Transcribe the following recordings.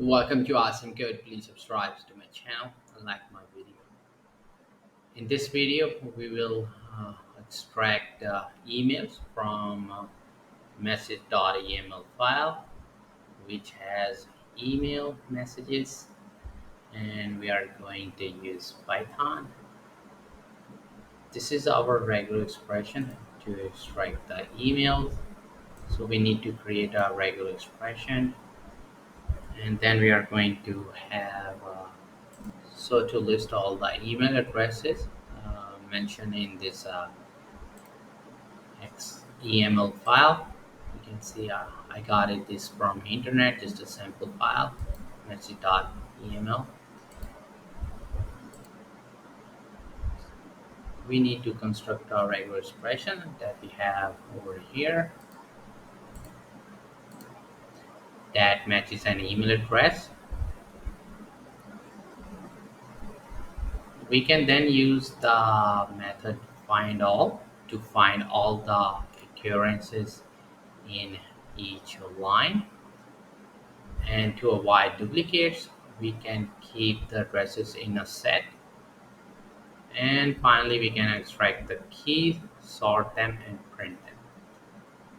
Welcome to Awesome Code. Please subscribe to my channel and like my video. In this video, we will extract emails from message.eml file, which has email messages, and we are going to use Python. This is our regular expression to extract the emails. So we need to create a regular expression, and then we are going to have so to list all the email addresses mentioned in this XEML file. You can see I got this from internet, just a sample file, message.eml. We need to construct our regular expression that we have over here that matches an email address. We can then use the method find all to find all the occurrences in each line, and to avoid duplicates we can keep the addresses in a set, and finally we can extract the keys, sort them, and print them.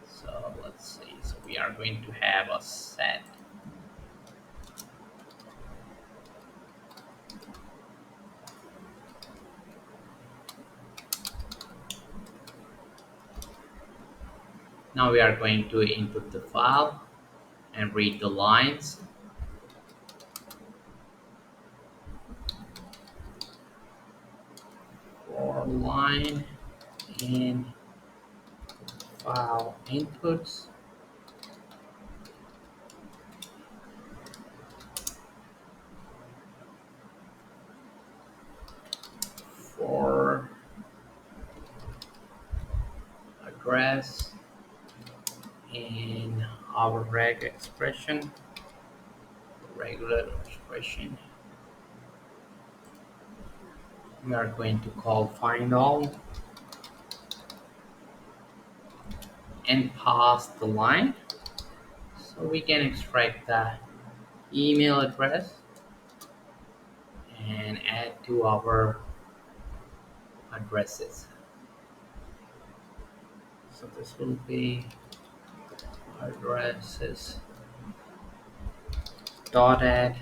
So let's see, so we are going to have a set. Now we are going to input the file and read the lines. For line in file inputs, for address in our regular expression, we are going to call find all and pass the line, so we can extract the email address and add to our addresses. So this will be addresses dot add,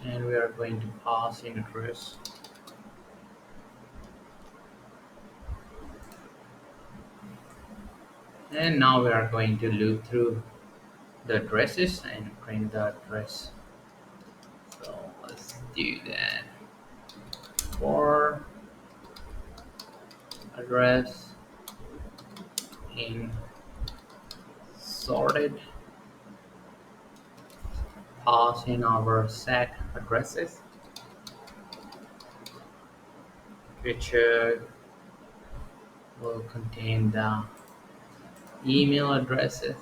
and we are going to pass in address. And now we are going to loop through the addresses and print the address. So let's do that. For address in sorted, pass in our set addresses, which will contain the email addresses,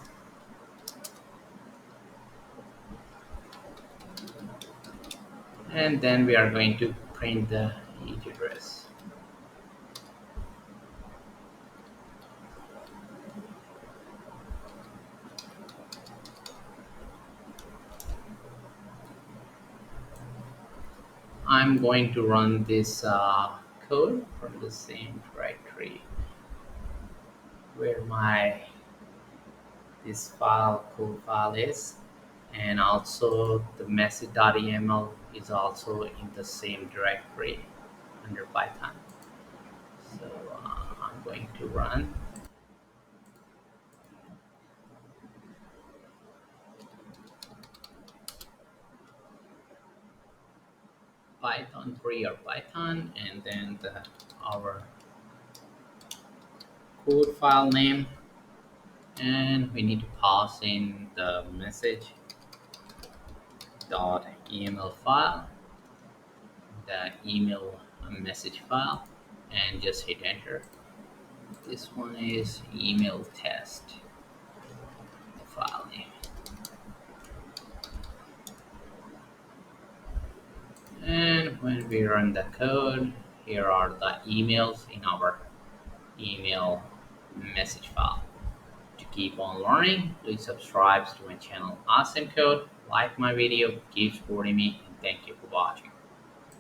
and then we are going to print the each address. I'm going to run this code from the same directory where my this code file is, and also the message.eml is also in the same directory under Python. So I'm going to run Python 3 or Python, and then our code file name, and we need to pass in the message.eml file, the email message file, and just hit enter. This one is email test, the file name. And when we run the code, here are the emails in our email message file. To keep on learning, please subscribe to my channel Awesome Code. like my video, keep supporting me, and thank you for watching.